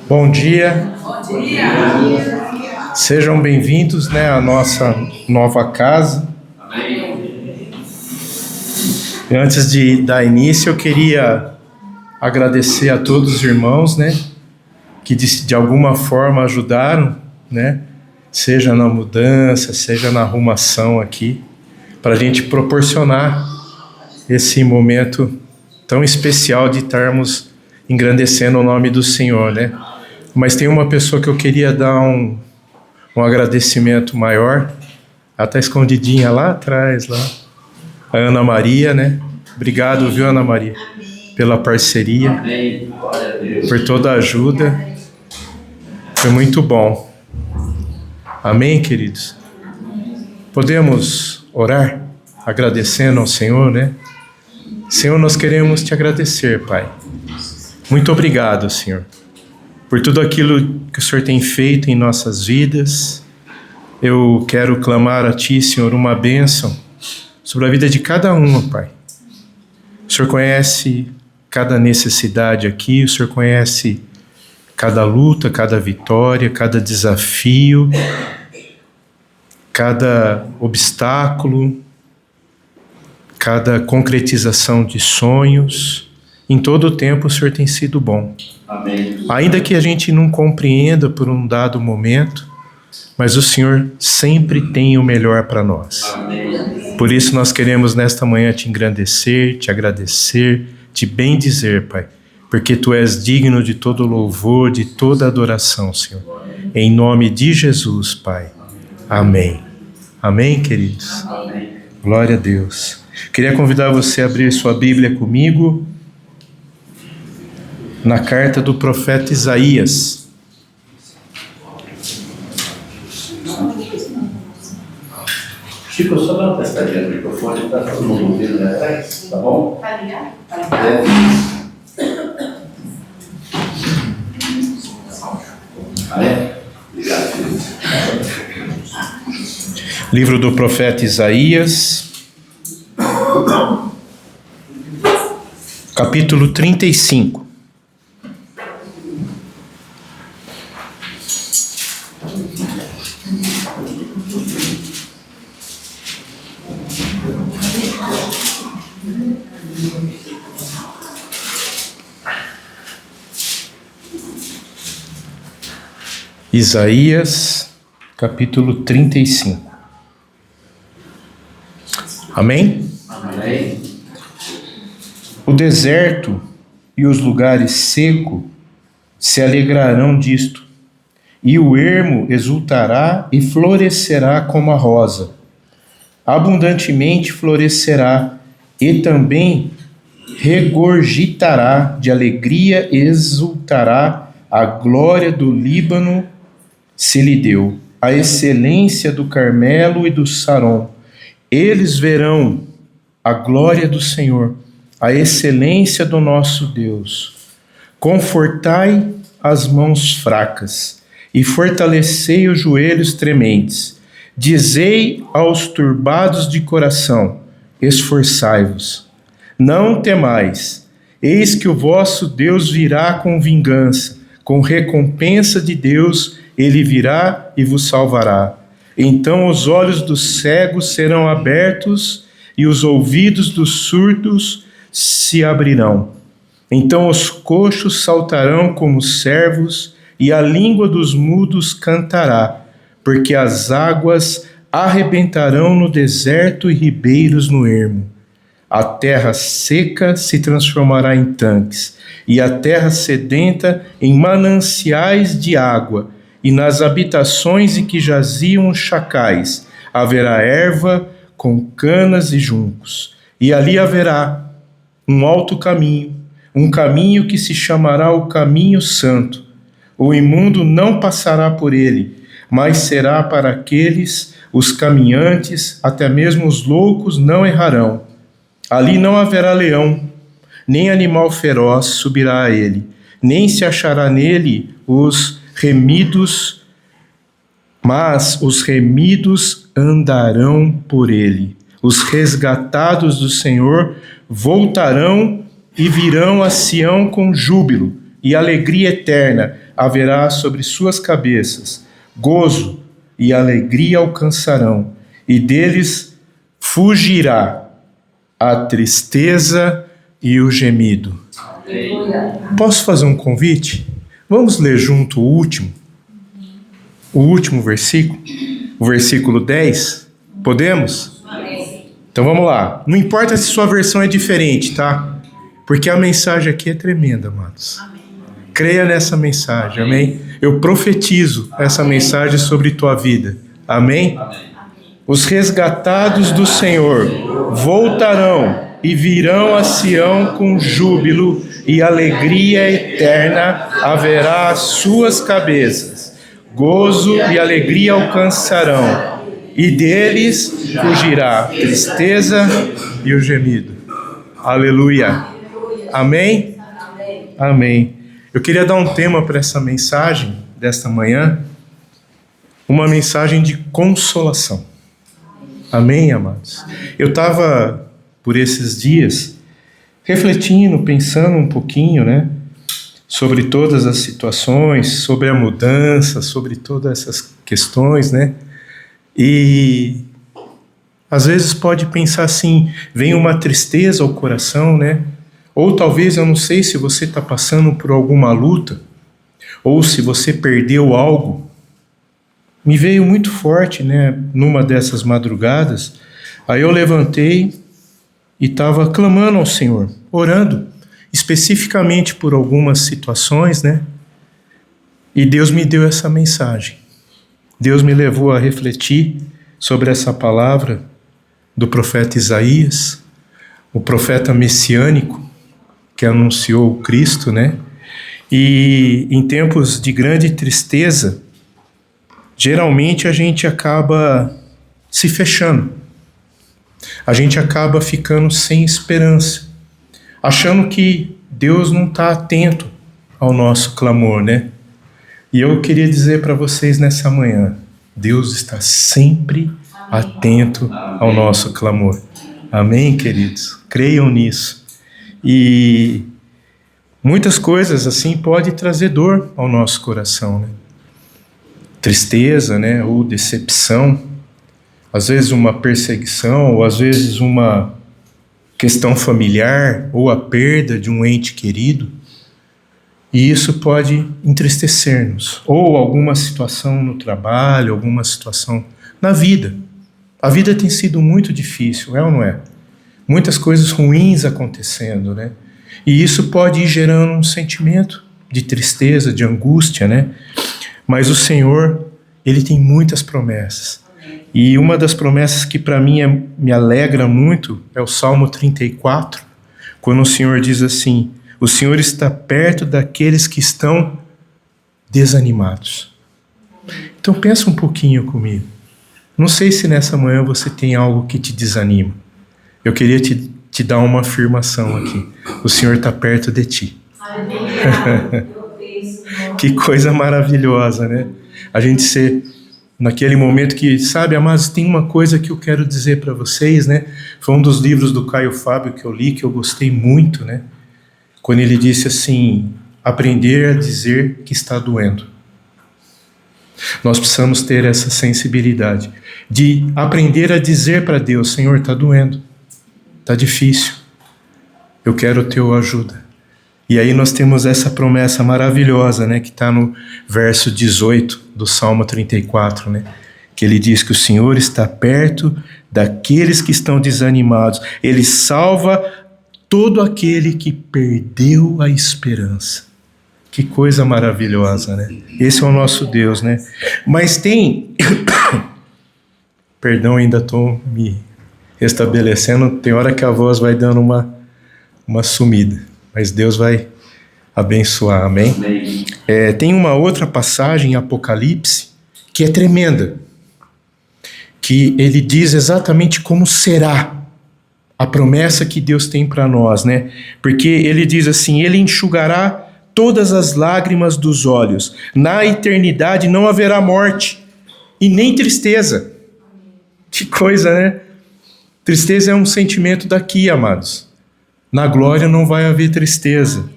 Bom dia. Bom dia. Sejam bem-vindos, à nossa nova casa. Amém. Antes de dar início, eu queria agradecer a todos os irmãos, que de alguma forma ajudaram, seja na mudança, seja na arrumação aqui, para a gente proporcionar esse momento tão especial de estarmos engrandecendo o nome do Senhor, Mas tem uma pessoa que eu queria dar um agradecimento maior. Ela está escondidinha lá atrás, lá. A Ana Maria, Obrigado, viu, Ana Maria? Pela parceria. Amém. Glória a Deus. Por toda a ajuda. Foi muito bom. Amém, queridos? Podemos orar agradecendo ao Senhor, Senhor, nós queremos te agradecer, Pai. Muito obrigado, Senhor, por tudo aquilo que o Senhor tem feito em nossas vidas. Eu quero clamar a Ti, Senhor, uma bênção sobre a vida de cada uma, Pai. O Senhor conhece cada necessidade aqui, o Senhor conhece cada luta, cada vitória, cada desafio, cada obstáculo, cada concretização de sonhos. Em todo o tempo o Senhor tem sido bom. Amém. Ainda que a gente não compreenda por um dado momento, mas o Senhor sempre tem o melhor para nós. Amém. Por isso nós queremos nesta manhã te engrandecer, te agradecer, te bendizer, Pai, porque Tu és digno de todo louvor, de toda adoração, Senhor. Em nome de Jesus, Pai. Amém. Amém, queridos? Amém. Glória a Deus. Queria convidar você a abrir sua Bíblia comigo na carta do profeta Isaías. Chico, só dá uma testadinha no microfone, está todo mundo ouvindo atrás, tá bom? Tá ligado? Amém? Obrigado, querido. Livro do profeta Isaías, capítulo 35. Isaías, capítulo 35. Amém? Amém. O deserto e os lugares secos se alegrarão disto, e o ermo exultará e florescerá como a rosa. Abundantemente florescerá, e também regurgitará de alegria e exultará. A glória do Líbano se lhe deu, a excelência do Carmelo e do Saron. Eles verão a glória do Senhor, a excelência do nosso Deus. Confortai as mãos fracas e fortalecei os joelhos trementes. Dizei aos turbados de coração: esforçai-vos. Não temais, eis que o vosso Deus virá com vingança, com recompensa de Deus, ele virá e vos salvará. Então os olhos dos cegos serão abertos e os ouvidos dos surdos se abrirão. Então os coxos saltarão como servos e a língua dos mudos cantará, porque as águas arrebentarão no deserto e ribeiros no ermo. A terra seca se transformará em tanques, e a terra sedenta em mananciais de água, e nas habitações em que jaziam os chacais haverá erva com canas e juncos, e ali haverá um alto caminho, um caminho que se chamará o caminho santo. O imundo não passará por ele, mas será para aqueles, os caminhantes, até mesmo os loucos não errarão. Ali não haverá leão, nem animal feroz subirá a ele, nem se achará nele os remidos, mas os remidos andarão por ele. Os resgatados do Senhor voltarão e virão a Sião com júbilo, e alegria eterna haverá sobre suas cabeças. Gozo e alegria alcançarão, e deles fugirá a tristeza e o gemido. Posso fazer um convite? Vamos ler junto o último versículo, o versículo 10. Podemos? Então vamos lá. Não importa se sua versão é diferente, tá? Porque a mensagem aqui é tremenda, amados. Creia nessa mensagem, amém? Eu profetizo essa mensagem sobre tua vida, amém? Os resgatados do Senhor voltarão e virão a Sião com júbilo, e alegria eterna haverá às suas cabeças. Gozo e alegria alcançarão, e deles fugirá a tristeza e o gemido. Aleluia. Amém? Amém. Eu queria dar um tema para essa mensagem desta manhã, uma mensagem de consolação. Amém, amados? Eu estava, por esses dias, refletindo, pensando um pouquinho, né, sobre todas as situações, sobre a mudança, sobre todas essas questões, né, e às vezes pode pensar assim, vem uma tristeza ao coração, né, ou talvez, eu não sei se você está passando por alguma luta, ou se você perdeu algo. Me veio muito forte, né, numa dessas madrugadas, aí eu levantei e estava clamando ao Senhor, orando, especificamente por algumas situações, né, e Deus me deu essa mensagem. Deus me levou a refletir sobre essa palavra do profeta Isaías, o profeta messiânico, que anunciou o Cristo, né, e em tempos de grande tristeza, geralmente a gente acaba se fechando. A gente acaba ficando sem esperança, achando que Deus não está atento ao nosso clamor, né? E eu queria dizer para vocês nessa manhã, Deus está sempre atento ao nosso clamor. Amém, queridos? Creiam nisso. E muitas coisas assim podem trazer dor ao nosso coração, né? Tristeza, né, ou decepção, às vezes uma perseguição, ou às vezes uma questão familiar, ou a perda de um ente querido, e isso pode entristecer-nos, ou alguma situação no trabalho, alguma situação na vida. A vida tem sido muito difícil, é ou não é? Muitas coisas ruins acontecendo, né? E isso pode ir gerando um sentimento de tristeza, de angústia, né? Mas o Senhor, Ele tem muitas promessas. E uma das promessas que para mim me alegra muito é o Salmo 34, quando o Senhor diz assim, o Senhor está perto daqueles que estão desanimados. Então pensa um pouquinho comigo. Não sei se nessa manhã você tem algo que te desanima. Eu queria te dar uma afirmação aqui. O Senhor está perto de ti. Que coisa maravilhosa, né? A gente ser naquele momento que, sabe, amados, tem uma coisa que eu quero dizer para vocês, né? Foi um dos livros do Caio Fábio que eu li, que eu gostei muito, né? Quando ele disse assim, aprender a dizer que está doendo. Nós precisamos ter essa sensibilidade de aprender a dizer para Deus, Senhor, está doendo, está difícil, eu quero a tua ajuda. E aí nós temos essa promessa maravilhosa, né, que está no verso 18 do Salmo 34, né, que ele diz que o Senhor está perto daqueles que estão desanimados. Ele salva todo aquele que perdeu a esperança. Que coisa maravilhosa, né? Esse é o nosso Deus, né? Mas tem... Perdão, ainda estou me restabelecendo. Tem hora que a voz vai dando uma sumida. Mas Deus vai abençoar, amém? Tem uma outra passagem em Apocalipse que é tremenda, que ele diz exatamente como será a promessa que Deus tem para nós, né? Porque ele diz assim, ele enxugará todas as lágrimas dos olhos, na eternidade não haverá morte e nem tristeza. Que coisa, né? Tristeza é um sentimento daqui, amados. Na glória não vai haver tristeza.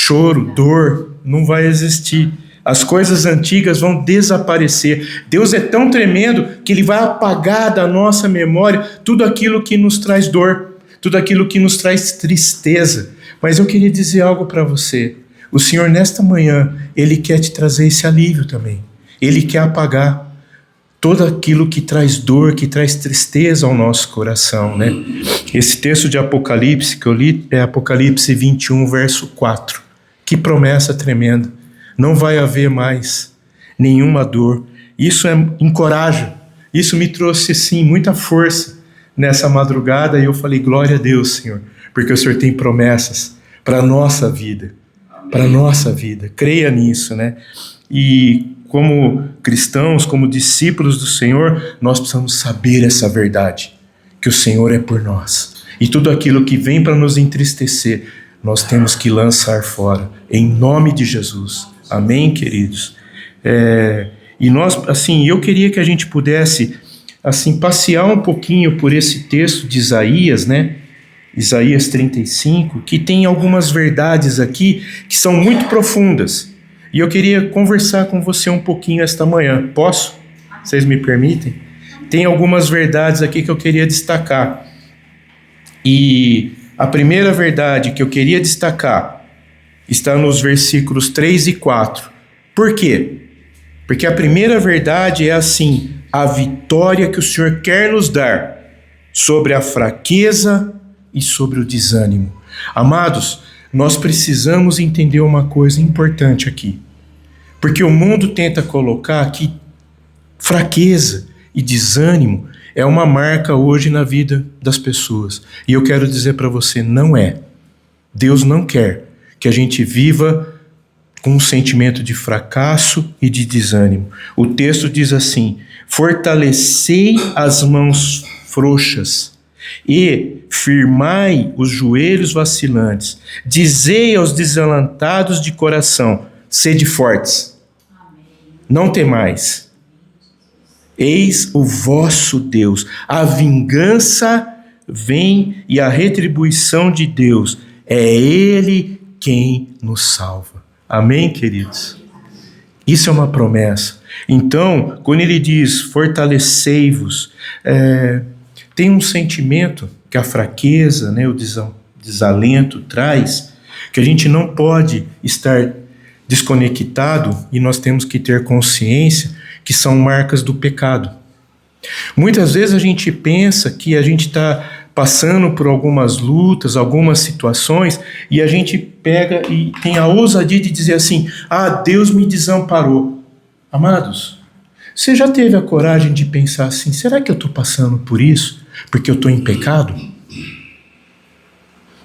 choro, dor, não vai existir. As coisas antigas vão desaparecer. Deus é tão tremendo que Ele vai apagar da nossa memória tudo aquilo que nos traz dor, tudo aquilo que nos traz tristeza. Mas eu queria dizer algo para você. O Senhor, nesta manhã, Ele quer te trazer esse alívio também. Ele quer apagar tudo aquilo que traz dor, que traz tristeza ao nosso coração, né? Esse texto de Apocalipse que eu li é Apocalipse 21, verso 4. Que promessa tremenda. Não vai haver mais nenhuma dor. Isso encoraja. Isso me trouxe, sim, muita força nessa madrugada. E eu falei, glória a Deus, Senhor, porque o Senhor tem promessas para a nossa vida. Para a nossa vida. Creia nisso, né? E como cristãos, como discípulos do Senhor, nós precisamos saber essa verdade, que o Senhor é por nós. E tudo aquilo que vem para nos entristecer, nós temos que lançar fora, em nome de Jesus. Amém, queridos? E nós, assim, eu queria que a gente pudesse, assim, passear um pouquinho por esse texto de Isaías, né? Isaías 35, que tem algumas verdades aqui que são muito profundas. E eu queria conversar com você um pouquinho esta manhã. Posso? Vocês me permitem? Tem algumas verdades aqui que eu queria destacar. E a primeira verdade que eu queria destacar está nos versículos 3 e 4. Por quê? Porque a primeira verdade é assim: a vitória que o Senhor quer nos dar sobre a fraqueza e sobre o desânimo. Amados, nós precisamos entender uma coisa importante aqui. Porque o mundo tenta colocar que fraqueza e desânimo é uma marca hoje na vida das pessoas. E eu quero dizer para você, não é. Deus não quer que a gente viva com um sentimento de fracasso e de desânimo. O texto diz assim: fortalecei as mãos frouxas e firmai os joelhos vacilantes. Dizei aos desalentados de coração: sede fortes, não temais. Eis o vosso Deus. A vingança vem e a retribuição de Deus. É Ele quem nos salva. Amém, queridos? Isso é uma promessa. Então, quando ele diz fortalecei-vos, tem um sentimento que a fraqueza, né, o desalento traz, que a gente não pode estar desconectado, e nós temos que ter consciência que são marcas do pecado. Muitas vezes a gente pensa que a gente está passando por algumas lutas, algumas situações, e a gente pega e tem a ousadia de dizer assim: ah, Deus me desamparou. Amados, você já teve a coragem de pensar assim: será que eu estou passando por isso porque eu estou em pecado?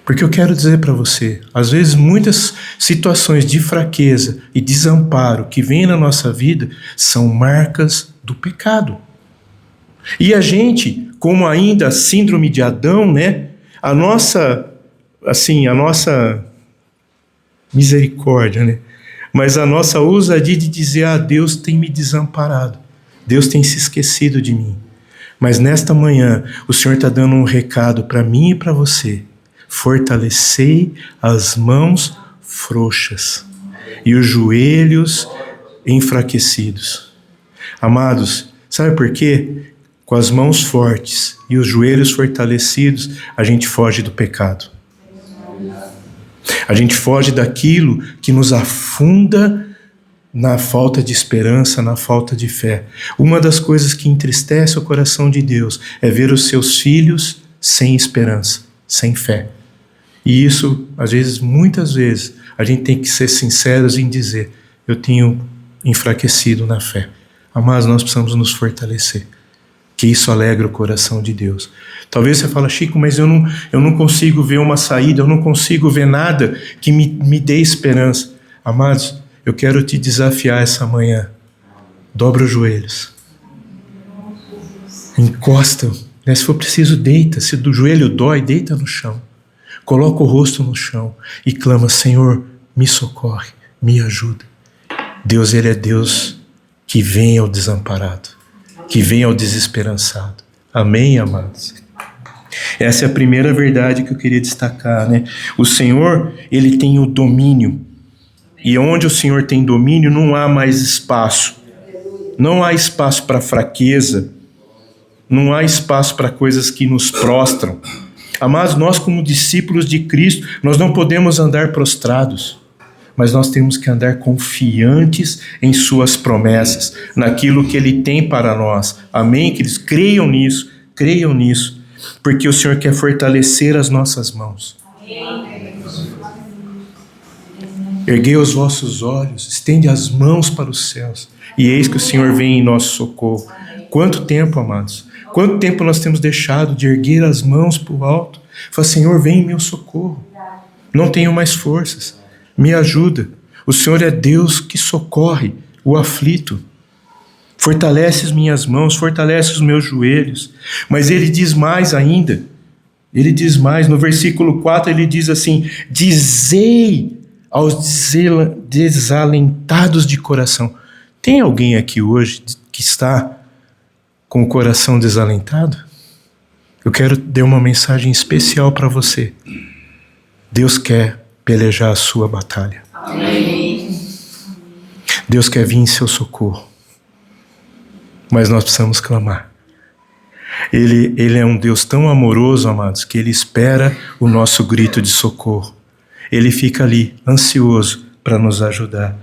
Porque eu quero dizer para você, às vezes muitas situações de fraqueza e desamparo que vêm na nossa vida são marcas do pecado. E a gente, como ainda a síndrome de Adão, né, a nossa misericórdia, né, mas a nossa ousadia de dizer: ah, Deus tem me desamparado, Deus tem se esquecido de mim. Mas nesta manhã, o Senhor está dando um recado para mim e para você: fortalecei as mãos frouxas e os joelhos enfraquecidos. Amados, sabe por quê? Com as mãos fortes e os joelhos fortalecidos, a gente foge do pecado. A gente foge daquilo que nos afunda na falta de esperança, na falta de fé. Uma das coisas que entristece o coração de Deus é ver os seus filhos sem esperança, sem fé. E isso, às vezes, muitas vezes, a gente tem que ser sinceros em dizer: eu tenho enfraquecido na fé. Mas nós precisamos nos fortalecer, que isso alegra o coração de Deus. Talvez você fale: Chico, mas eu não consigo ver uma saída, eu não consigo ver nada que me dê esperança. Amados, eu quero te desafiar essa manhã. Dobra os joelhos. Encosta, né? Se for preciso, deita. Se do joelho dói, deita no chão. Coloca o rosto no chão e clama: Senhor, me socorre, me ajuda. Deus, Ele é Deus que vem ao desamparado, que vem ao desesperançado. Amém, amados? Essa é a primeira verdade que eu queria destacar, né? O Senhor, Ele tem o domínio E onde o Senhor tem domínio, não há mais espaço. Não há espaço para fraqueza. Não há espaço para coisas que nos prostram. Amados, nós como discípulos de Cristo, nós não podemos andar prostrados, mas nós temos que andar confiantes em suas promessas, naquilo que Ele tem para nós. Amém? Que eles creiam nisso, porque o Senhor quer fortalecer as nossas mãos. Erguei os vossos olhos, estende as mãos para os céus, e eis que o Senhor vem em nosso socorro. Quanto tempo, amados? Quanto tempo nós temos deixado de erguer as mãos para o alto? Fala, Senhor, vem em meu socorro. Não tenho mais forças. Me ajuda. O Senhor é Deus que socorre o aflito. Fortalece as minhas mãos, fortalece os meus joelhos. Mas Ele diz mais ainda. Ele diz mais. No versículo 4 Ele diz assim: dizei aos desalentados de coração. Tem alguém aqui hoje que está com o coração desalentado? Eu quero dar uma mensagem especial para você. Deus quer pelejar a sua batalha. Amém. Deus quer vir em seu socorro. Mas nós precisamos clamar. Ele é um Deus tão amoroso, amados, que Ele espera o nosso grito de socorro. Ele fica ali, ansioso para nos ajudar.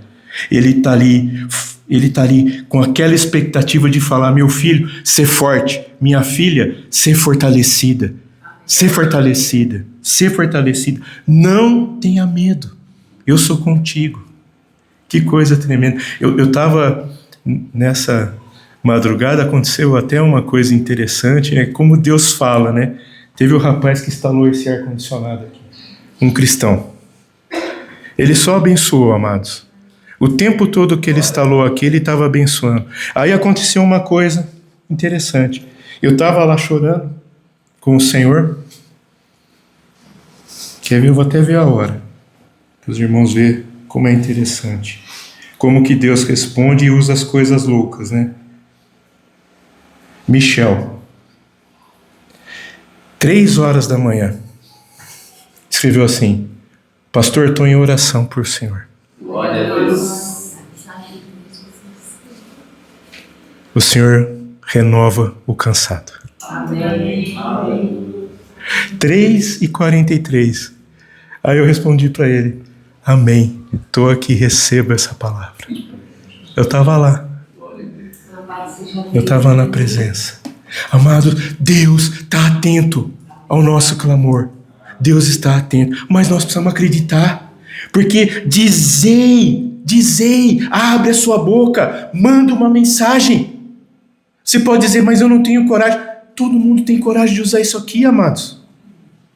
Ele está ali com aquela expectativa de falar: meu filho, ser forte. Minha filha, ser fortalecida. Ser fortalecida. Ser fortalecida. Não tenha medo. Eu sou contigo. Que coisa tremenda. Eu estava nessa madrugada, aconteceu até uma coisa interessante, né? Como Deus fala, né? Teve o rapaz que instalou esse ar-condicionado aqui. Um cristão. Ele só abençoou, amados. O tempo todo que ele instalou aqui, ele estava abençoando. Aí aconteceu uma coisa interessante. Eu estava lá chorando com o Senhor. Quer ver? Eu vou até ver a hora. Para os irmãos verem como é interessante. Como que Deus responde e usa as coisas loucas, né? Michel. 3h da manhã. Escreveu assim: pastor, estou em oração por Senhor. Glória a Deus. O Senhor renova o cansado. Amém. 3h43. Aí eu respondi para ele: amém, estou aqui, receba essa palavra. Eu estava lá. Eu estava na presença. Amados, Deus está atento ao nosso clamor. Deus está atento. Mas nós precisamos acreditar. Porque dizei, abre a sua boca, manda uma mensagem. Você pode dizer: mas eu não tenho coragem. Todo mundo tem coragem de usar isso aqui, amados.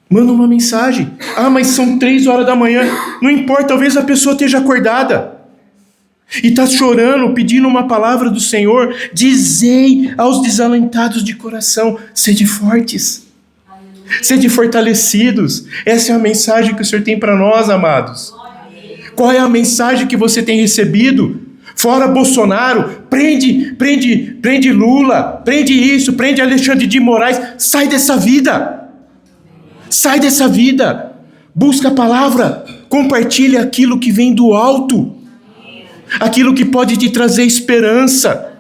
Manda uma mensagem. Ah, mas são 3h da manhã. Não importa, talvez a pessoa esteja acordada e está chorando, pedindo uma palavra do Senhor. Dizei aos desalentados de coração: sede fortes, sede fortalecidos. Essa é a mensagem que o Senhor tem para nós, amados. Qual é a mensagem que você tem recebido? Fora Bolsonaro, prende Lula, prende isso, prende Alexandre de Moraes. Sai dessa vida. Sai dessa vida. Busca a palavra. Compartilha aquilo que vem do alto. Aquilo que pode te trazer esperança.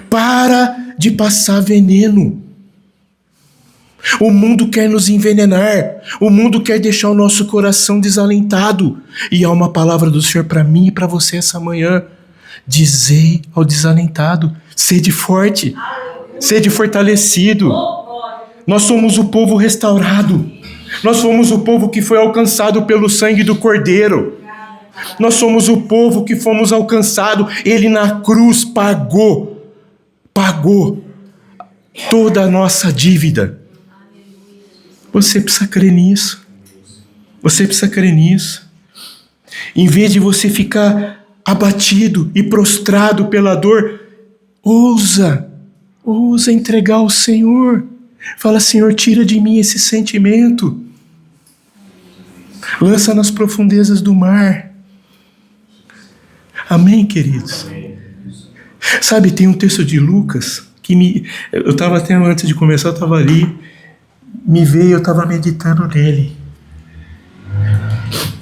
Para de passar veneno. O mundo quer nos envenenar. O mundo quer deixar o nosso coração desalentado. E há uma palavra do Senhor para mim e para você essa manhã. Dizei ao desalentado: sede forte, sede fortalecido. Nós somos o povo restaurado. Nós somos o povo que foi alcançado pelo sangue do Cordeiro. Nós somos o povo que fomos alcançados. Ele na cruz pagou toda a nossa dívida. Você precisa crer nisso. Você precisa crer nisso. Em vez de você ficar abatido e prostrado pela dor, ousa entregar ao Senhor. Fala: Senhor, tira de mim esse sentimento. Lança nas profundezas do mar. Amém, queridos? Sabe, tem um texto de Lucas que eu estava até antes de começar, eu estava ali, me veio, eu estava meditando nele.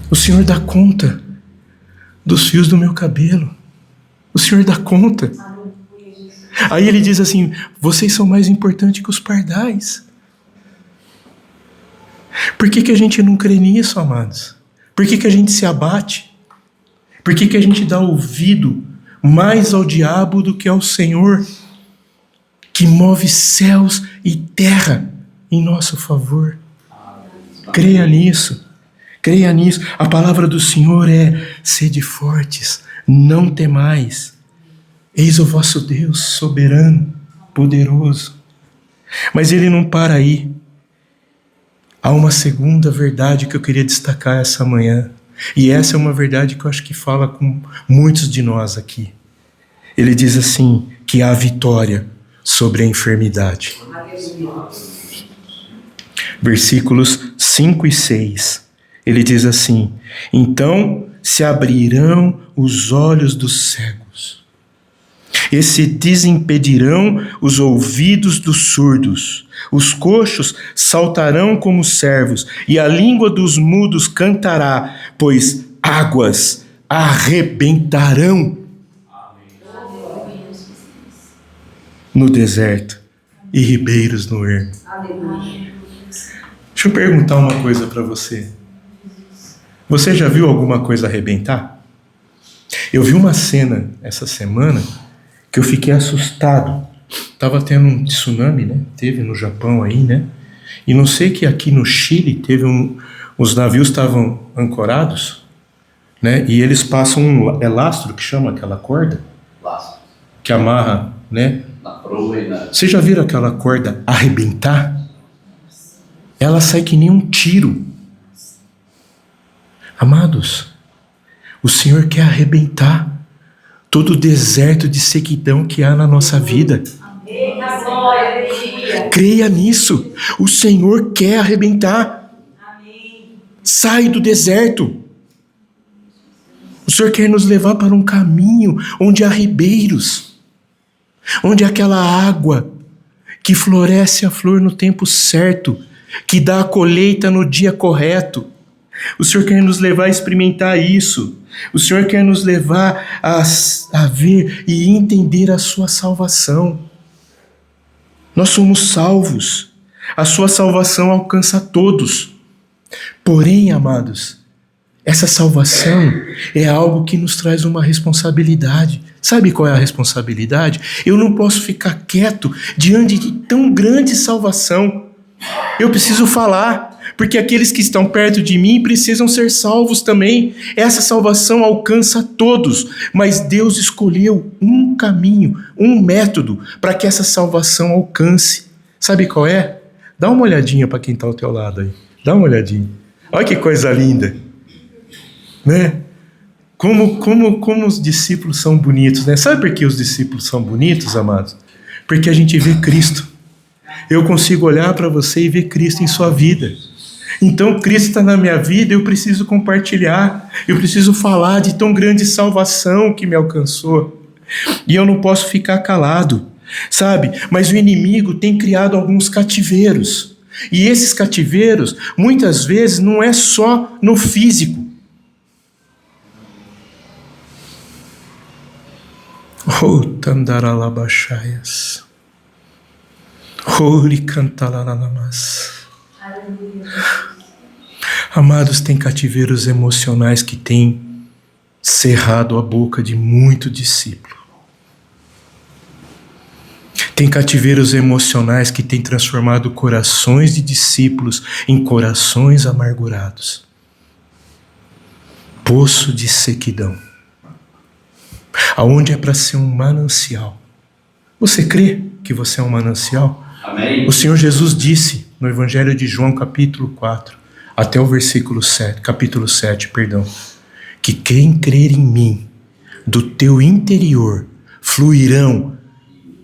O Senhor dá conta dos fios do meu cabelo. O Senhor dá conta. Aí ele diz assim: vocês são mais importantes que os pardais. Por que a gente não crê nisso, amados? Por que a gente se abate? Por que a gente dá ouvido mais ao diabo do que ao Senhor, que move céus e terra em nosso favor? Creia nisso. Creia nisso. A palavra do Senhor é: sede fortes, não temais. Eis o vosso Deus soberano, poderoso. Mas ele não para aí. Há uma segunda verdade que eu queria destacar essa manhã. E essa é uma verdade que eu acho que fala com muitos de nós aqui. Ele diz assim, que há vitória sobre a enfermidade. Versículos 5 e 6. Ele diz assim: então se abrirão os olhos dos cegos, e se desimpedirão os ouvidos dos surdos, os coxos saltarão como servos, e a língua dos mudos cantará, pois águas arrebentarão no deserto e ribeiros no ermo. Deixa eu perguntar uma coisa para você. Você já viu alguma coisa arrebentar? Eu vi uma cena essa semana que eu fiquei assustado. Estava tendo um tsunami, né? Teve no Japão aí, né? E não sei que aqui no Chile teve os navios estavam ancorados, né? E eles passam é lastro que chama aquela corda? Lastro. Que amarra, né? Na proa e na... Vocês já viram aquela corda arrebentar? Ela sai que nem um tiro. Amados, o Senhor quer arrebentar todo o deserto de sequidão que há na nossa vida. Creia nisso. O Senhor quer arrebentar. Sai do deserto. O Senhor quer nos levar para um caminho onde há ribeiros, onde há aquela água que floresce a flor no tempo certo, que dá a colheita no dia correto. O Senhor quer nos levar a experimentar isso. O Senhor quer nos levar a ver e entender a sua salvação. Nós somos salvos. A sua salvação alcança a todos. Porém, amados, essa salvação é algo que nos traz uma responsabilidade. Sabe qual é a responsabilidade? Eu não posso ficar quieto diante de tão grande salvação. Eu preciso falar, porque aqueles que estão perto de mim precisam ser salvos também. Essa salvação alcança todos, mas Deus escolheu um caminho, um método para que essa salvação alcance. Sabe qual é? Dá uma olhadinha para quem está ao teu lado aí. Dá uma olhadinha. Olha que coisa linda, né? Como os discípulos são bonitos, né? Sabe por que os discípulos são bonitos, amados? Porque a gente vê Cristo. Eu consigo olhar para você e ver Cristo em sua vida. Então Cristo está na minha vida, eu preciso compartilhar, eu preciso falar de tão grande salvação que me alcançou. E eu não posso ficar calado, sabe? Mas o inimigo tem criado alguns cativeiros. E esses cativeiros, muitas vezes, não é só no físico. Oh, tandaralabachaias. Ori cantalalalamas. Amados, tem cativeiros emocionais que têm cerrado a boca de muito discípulo. Tem cativeiros emocionais que têm transformado corações de discípulos em corações amargurados. Poço de sequidão. Aonde é para ser um manancial. Você crê que você é um manancial? Amém. O Senhor Jesus disse no Evangelho de João, capítulo 4, até o versículo 7, capítulo 7, que quem crer em mim, do teu interior fluirão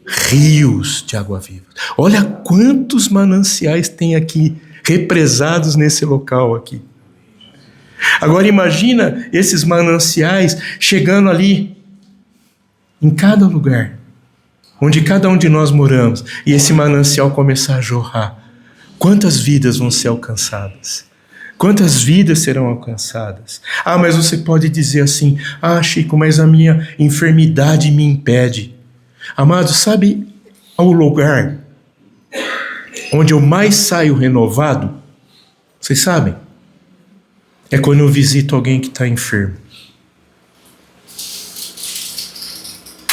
rios de água viva. Olha quantos mananciais tem aqui represados nesse local aqui. Agora imagina esses mananciais chegando ali em cada lugar onde cada um de nós moramos, e esse manancial começar a jorrar. Quantas vidas vão ser alcançadas? Quantas vidas serão alcançadas? Ah, mas você pode dizer assim: ah, Chico, mas a minha enfermidade me impede. Amado, sabe o lugar onde eu mais saio renovado? Vocês sabem? É quando eu visito alguém que está enfermo.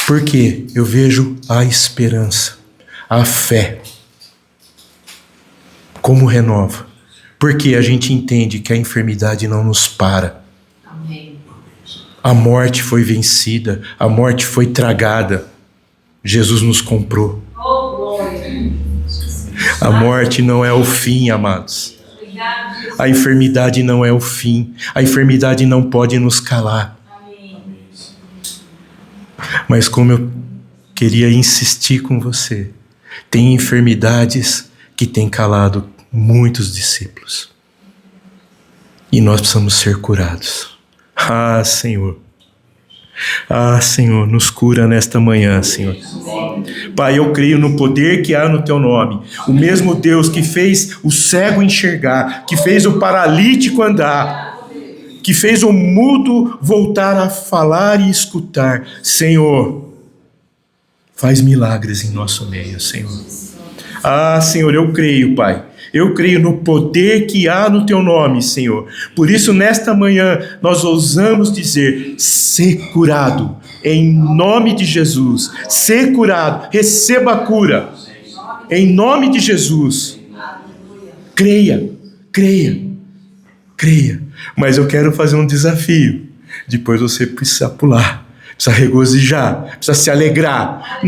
Porque eu vejo a esperança, a fé. Como renova? Porque a gente entende que a enfermidade não nos para. Amém. A morte foi vencida, a morte foi tragada. Jesus nos comprou. Oh, glória. A morte não é o fim, amados. A enfermidade não é o fim. A enfermidade não pode nos calar. Amém. Mas como eu queria insistir com você, tem enfermidades que têm calado muitos discípulos. E nós precisamos ser curados. Ah, Senhor. Ah, Senhor, nos cura nesta manhã, Senhor. Pai, eu creio no poder que há no Teu nome. O mesmo Deus que fez o cego enxergar, que fez o paralítico andar, que fez o mudo voltar a falar e escutar. Senhor, faz milagres em nosso meio, Senhor. Ah, Senhor, eu creio, Pai. Eu creio no poder que há no Teu nome, Senhor. Por isso, nesta manhã, nós ousamos dizer: ser curado, em nome de Jesus. Ser curado, receba a cura, em nome de Jesus. Creia, creia, creia. Mas eu quero fazer um desafio. Depois você precisa pular, precisa regozijar, precisa se alegrar.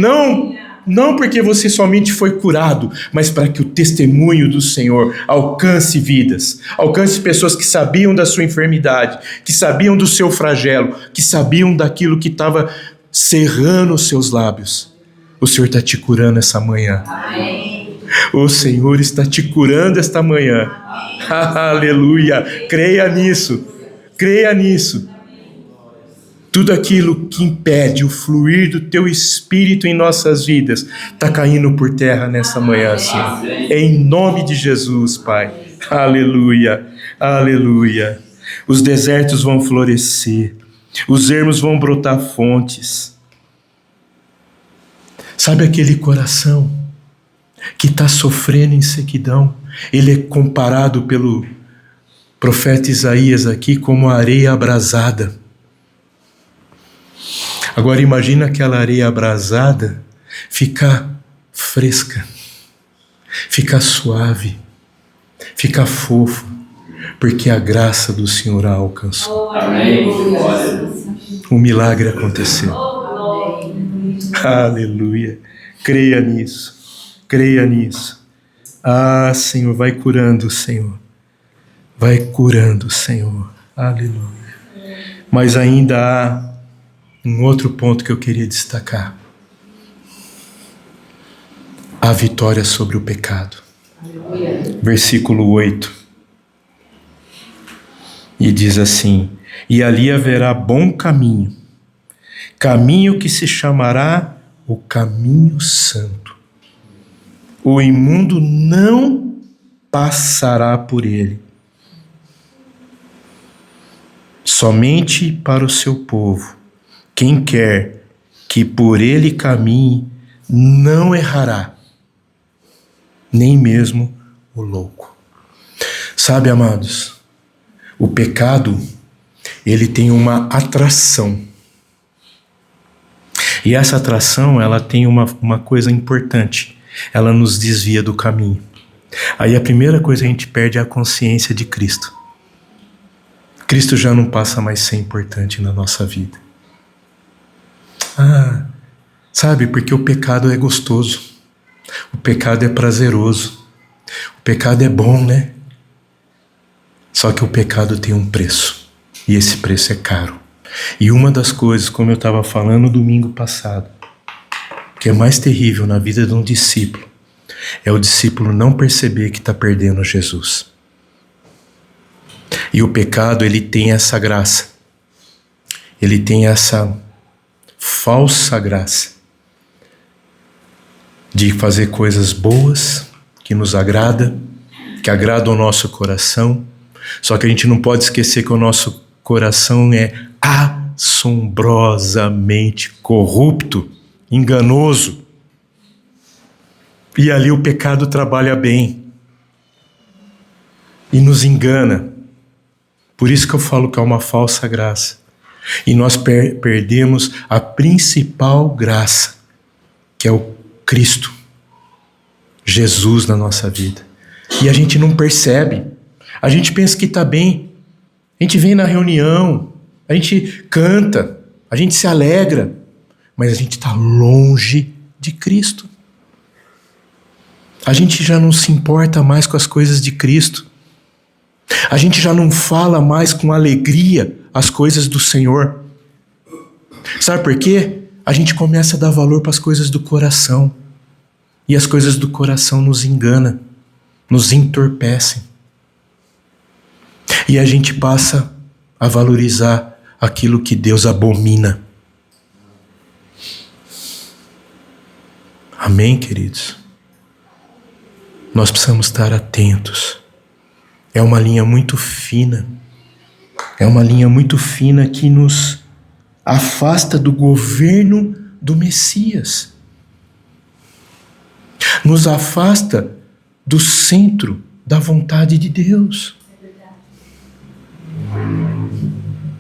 Não porque você somente foi curado, mas para que o testemunho do Senhor alcance vidas, alcance pessoas que sabiam da sua enfermidade, que sabiam do seu flagelo, que sabiam daquilo que estava cerrando os seus lábios. O Senhor está te curando essa manhã. Amém. O Senhor está te curando esta manhã. Aleluia! Creia nisso, creia nisso. Tudo aquilo que impede o fluir do Teu Espírito em nossas vidas está caindo por terra nessa manhã, Senhor. Em nome de Jesus, Pai. Aleluia, aleluia. Os desertos vão florescer, os ermos vão brotar fontes. Sabe aquele coração que está sofrendo em sequidão? Ele é comparado pelo profeta Isaías aqui como a areia abrasada. Agora imagina aquela areia abrasada ficar fresca, ficar suave, ficar fofo, porque a graça do Senhor a alcançou. Amém. O milagre aconteceu. Amém. Aleluia. Creia nisso, creia nisso. Ah, Senhor, vai curando, Senhor. Vai curando, Senhor. Aleluia. Mas ainda há um outro ponto que eu queria destacar: a vitória sobre o pecado. Aleluia. Versículo 8. E diz assim: e ali haverá bom caminho, caminho que se chamará o caminho santo. O imundo não passará por ele. Somente para o seu povo. Quem quer que por ele caminhe, não errará, nem mesmo o louco. Sabe, amados, o pecado, ele tem uma atração. E essa atração, ela tem uma coisa importante. Ela nos desvia do caminho. Aí a primeira coisa que a gente perde é a consciência de Cristo. Cristo já não passa mais a ser importante na nossa vida. Ah, sabe, porque o pecado é gostoso, o pecado é prazeroso, o pecado é bom, né? Só que o pecado tem um preço, e esse preço é caro. E uma das coisas, como eu estava falando domingo passado, que é mais terrível na vida de um discípulo, é o discípulo não perceber que está perdendo Jesus. E o pecado, ele tem essa graça, ele tem essa falsa graça de fazer coisas boas, que nos agrada, que agrada o nosso coração, Só que a gente não pode esquecer que o nosso coração é assombrosamente corrupto, enganoso. E ali o pecado trabalha bem e nos engana. Por isso que eu falo que é uma falsa graça. E nós perdemos a principal graça, que é o Cristo, Jesus na nossa vida. E a gente não percebe. A gente pensa que está bem. A gente vem na reunião, a gente canta, a gente se alegra, mas a gente está longe de Cristo. A gente já não se importa mais com as coisas de Cristo. A gente já não fala mais com alegria as coisas do Senhor. Sabe por quê? A gente começa a dar valor para as coisas do coração. E as coisas do coração nos enganam, nos entorpecem. E a gente passa a valorizar aquilo que Deus abomina. Amém, queridos? Nós precisamos estar atentos. É uma linha muito fina. É uma linha muito fina que nos afasta do governo do Messias. Nos afasta do centro da vontade de Deus.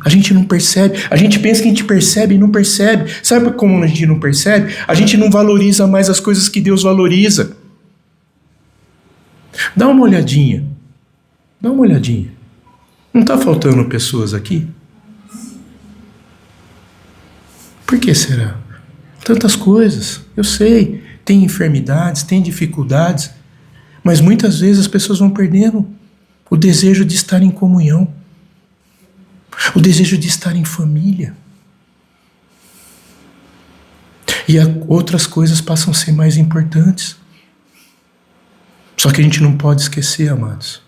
A gente não percebe. A gente pensa que a gente percebe e não percebe. Sabe como a gente não percebe? A gente não valoriza mais as coisas que Deus valoriza. Dá uma olhadinha. Dá uma olhadinha. Não está faltando pessoas aqui? Por que será? Tantas coisas, eu sei. Tem enfermidades, tem dificuldades. Mas muitas vezes as pessoas vão perdendo o desejo de estar em comunhão. O desejo de estar em família. E outras coisas passam a ser mais importantes. Só que a gente não pode esquecer, amados,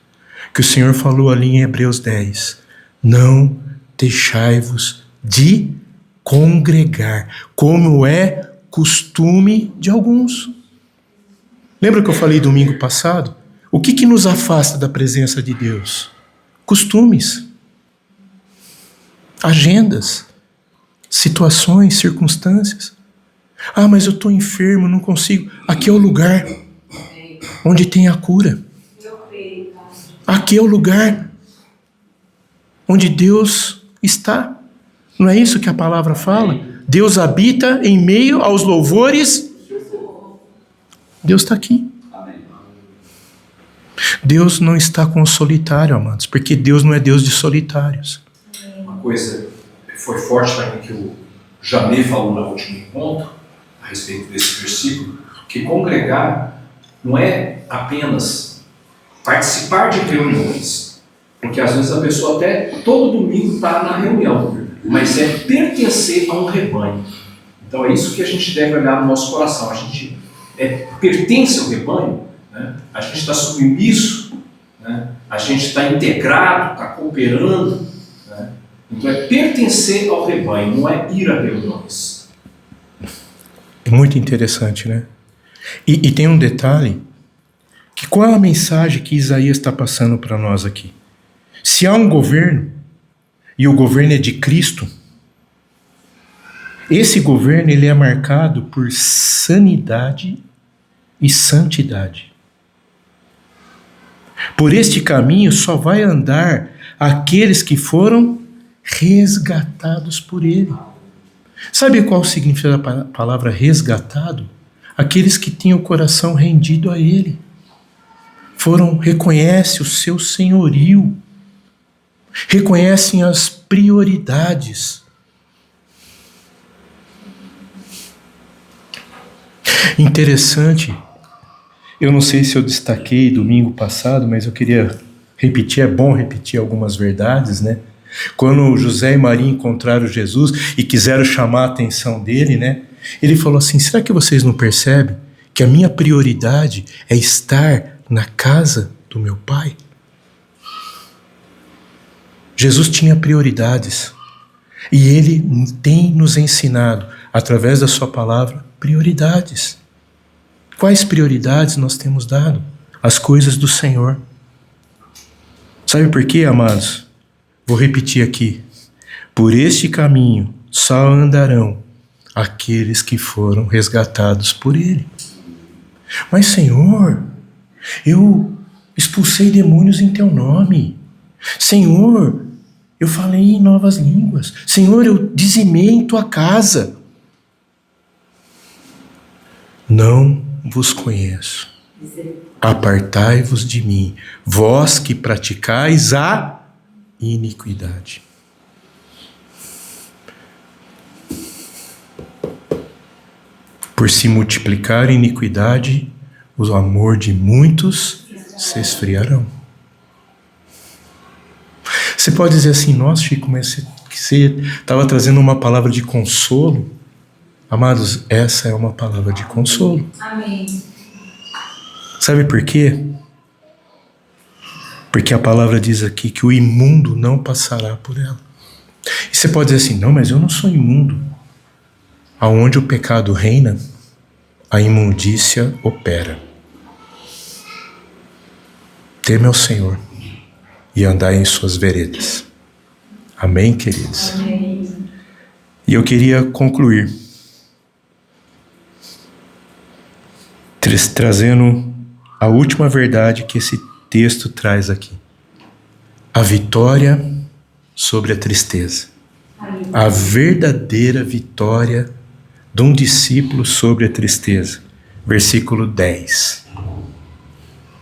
que o Senhor falou ali em Hebreus 10, não deixai-vos de congregar, como é costume de alguns. Lembra que eu falei domingo passado? O que nos afasta da presença de Deus? Costumes, agendas, situações, circunstâncias. Ah, mas eu estou enfermo, não consigo. Aqui é o lugar onde tem a cura. Aqui é o lugar onde Deus está. Não é isso que a palavra fala? Deus habita em meio aos louvores. Deus está aqui. Deus não está com o solitário, amados, porque Deus não é Deus de solitários. Uma coisa que foi forte também que o Jamê falou no último encontro, a respeito desse versículo, que congregar não é apenas participar de reuniões, porque às vezes a pessoa até todo domingo está na reunião, mas é pertencer a um rebanho. Então é isso que a gente deve olhar no nosso coração. A gente pertence ao rebanho, né? A gente está submisso, né? A gente está integrado, está cooperando, né? Então é pertencer ao rebanho, não é ir a reuniões. É muito interessante, né? E tem um detalhe, que qual é a mensagem que Isaías está passando para nós aqui? Se há um governo, e o governo é de Cristo, esse governo ele é marcado por sanidade e santidade. Por este caminho só vai andar aqueles que foram resgatados por Ele. Sabe qual o significado da palavra resgatado? Aqueles que tinham o coração rendido a Ele. Reconhecem o seu senhorio. Reconhecem as prioridades. Interessante, eu não sei se eu destaquei domingo passado, mas eu queria repetir, é bom repetir algumas verdades, né? Quando José e Maria encontraram Jesus e quiseram chamar a atenção dele, né? Ele falou assim, será que vocês não percebem que a minha prioridade é estar na casa do meu pai? Jesus tinha prioridades e ele tem nos ensinado, através da sua palavra, prioridades. Quais prioridades nós temos dado? As coisas do Senhor. Sabe por quê, amados? Vou repetir aqui. Por este caminho só andarão aqueles que foram resgatados por Ele. Mas, Senhor, eu expulsei demônios em Teu nome. Senhor, eu falei em novas línguas. Senhor, eu dizimei em Tua casa. Não vos conheço. Apartai-vos de mim, vós que praticais a iniquidade. Por se multiplicar a iniquidade, o amor de muitos se esfriarão. Você pode dizer assim, nossa, Chico, mas você estava trazendo uma palavra de consolo. Amados, essa é uma palavra de consolo. Amém. Sabe por quê? Porque a palavra diz aqui que o imundo não passará por ela. E você pode dizer assim, não, mas eu não sou imundo. Aonde o pecado reina, a imundícia opera. Teme ao Senhor e andai em suas veredas. Amém, queridos? Amém. E eu queria concluir trazendo a última verdade que esse texto traz aqui. A vitória sobre a tristeza. A verdadeira vitória de um discípulo sobre a tristeza. Versículo 10.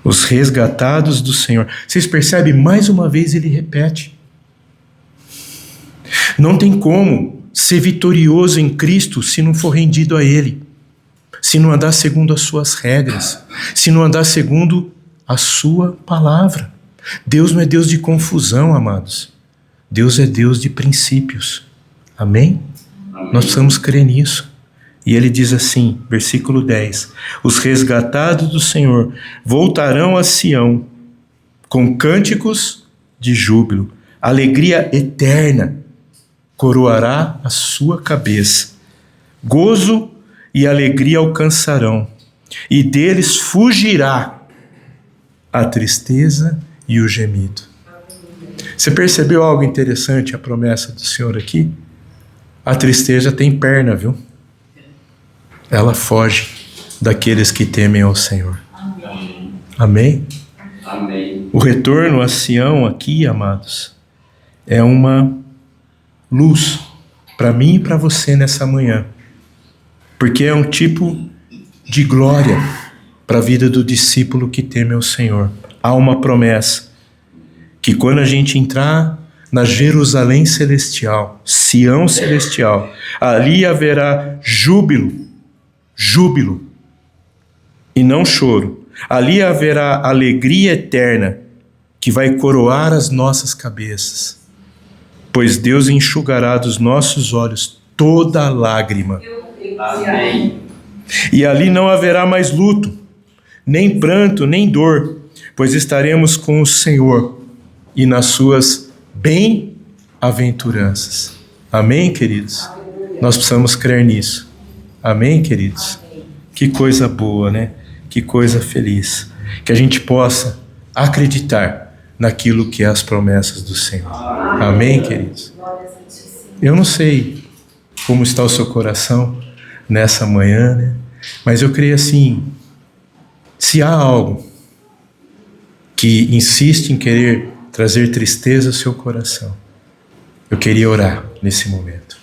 Os resgatados do Senhor. Vocês percebem? Mais uma vez ele repete. Não tem como ser vitorioso em Cristo se não for rendido a Ele. Se não andar segundo as suas regras. Se não andar segundo a sua palavra. Deus não é Deus de confusão, amados. Deus é Deus de princípios. Amém? Amém. Nós precisamos crer nisso. E ele diz assim, versículo 10: os resgatados do Senhor voltarão a Sião com cânticos de júbilo. Alegria eterna coroará a sua cabeça. Gozo e alegria alcançarão, e deles fugirá a tristeza e o gemido. Você percebeu algo interessante, a promessa do Senhor aqui? A tristeza tem perna, viu? Ela foge daqueles que temem ao Senhor. Amém? Amém? Amém. O retorno a Sião aqui, amados, é uma luz para mim e para você nessa manhã. Porque é um tipo de glória para a vida do discípulo que teme ao Senhor. Há uma promessa que quando a gente entrar na Jerusalém celestial, Sião celestial, ali haverá júbilo e não choro. Ali haverá alegria eterna que vai coroar as nossas cabeças, pois Deus enxugará dos nossos olhos toda lágrima. Amém. E ali não haverá mais luto, nem pranto, nem dor, pois estaremos com o Senhor e nas suas bem-aventuranças. Amém, queridos? Nós precisamos crer nisso. Amém, queridos? Que coisa boa, né? Que coisa feliz. Que a gente possa acreditar naquilo que é as promessas do Senhor. Amém, queridos? Eu não sei como está o seu coração nessa manhã, né? Mas eu creio assim, se há algo que insiste em querer trazer tristeza ao seu coração, eu queria orar nesse momento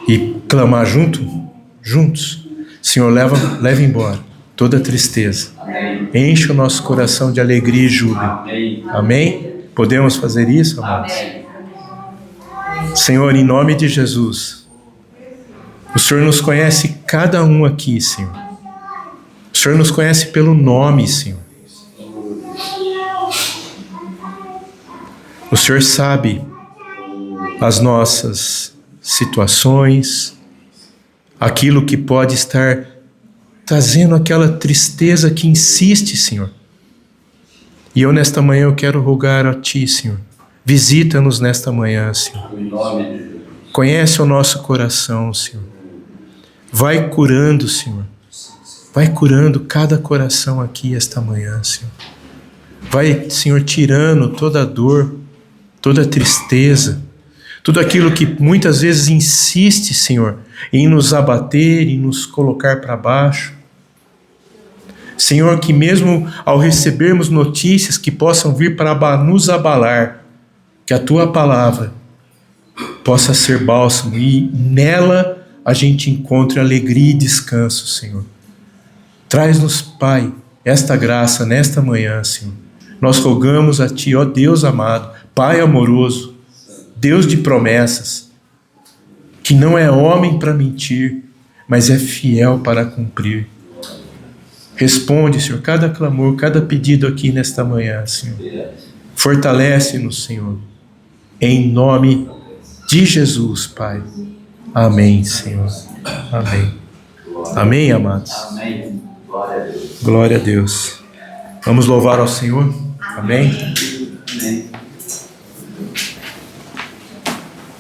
e clamar juntos, Senhor, leva embora toda a tristeza. Amém. Enche o nosso coração de alegria e júbilo. Amém? Amém? Podemos fazer isso, amados? Amém. Senhor, em nome de Jesus, o Senhor nos conhece cada um aqui, Senhor. O Senhor nos conhece pelo nome, Senhor. O Senhor sabe as nossas situações, aquilo que pode estar trazendo aquela tristeza que insiste, Senhor. E eu nesta manhã eu quero rogar a Ti, Senhor. Visita-nos nesta manhã, Senhor. Conhece o nosso coração, Senhor. Vai curando, Senhor. Vai curando cada coração aqui esta manhã, Senhor. Vai, Senhor, tirando toda a dor, toda tristeza, tudo aquilo que muitas vezes insiste, Senhor, em nos abater, em nos colocar para baixo. Senhor, que mesmo ao recebermos notícias que possam vir para nos abalar, que a Tua palavra possa ser bálsamo e nela a gente encontre alegria e descanso, Senhor. Traz-nos, Pai, esta graça nesta manhã, Senhor. Nós rogamos a Ti, ó Deus amado, Pai amoroso, Deus de promessas, que não é homem para mentir, mas é fiel para cumprir. Responde, Senhor, cada clamor, cada pedido aqui nesta manhã, Senhor. Fortalece-nos, Senhor, em nome de Jesus, Pai. Amém, Senhor. Amém. Amém, amados. Amém. Glória a Deus. Glória a Deus. Vamos louvar ao Senhor. Amém.